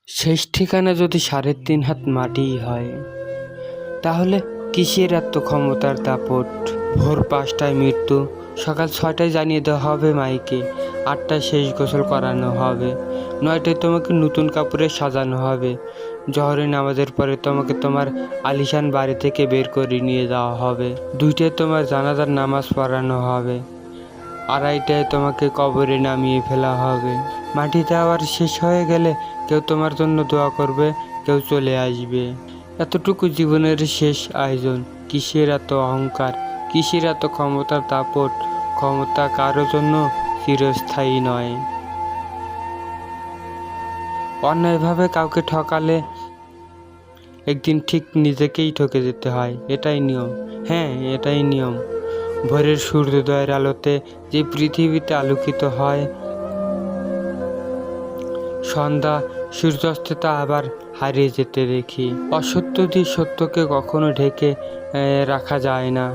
শেষ ঠিকানা যদি 3.5 হাত মাটিই হয়, তাহলে কিসের এত ক্ষমতার দাপট? ভোর 5টায় মৃত্যু, সকাল 6টায় জানিয়ে দেওয়া হবে মাইকে, 8টায় শেষ গোসল করানো হবে, 9টায় তোমাকে নতুন কাপড়ে সাজানো হবে, জহরে নামাজের পরে তোমাকে তোমার আলিশান বাড়ি থেকে বের করে নিয়ে যাওয়া হবে, 2টায় তোমার জানাজার নামাজ পড়ানো হবে, 2:30টায় তোমাকে কবরে নামিয়ে ফেলা হবে। মাটিতে আবার শেষ হয়ে গেলে কেউ তোমার জন্য দোয়া করবে, কেউ চলে আসবে। এতটুকু জীবনের শেষ আয়োজন। কিসের এত অহংকার, কিসের এত ক্ষমতার দাপট? ক্ষমতা কারো জন্য চিরস্থায়ী নয়। অন্যায়ভাবে কাউকে ঠকালে একদিন ঠিক নিজেকেই ঠকে যেতে হয়, এটাই নিয়ম। হ্যাঁ, এটাই নিয়ম। ভোরের সূর্যোদয়ের আলোতে যে পৃথিবীতে আলোকিত হয়, সন্ধ্যা সূর্যাস্তে তা আবার হারিয়ে যেতে দেখি। অসত্য দিয়ে সত্যকে কখনো ঢেকে রাখা যায় না।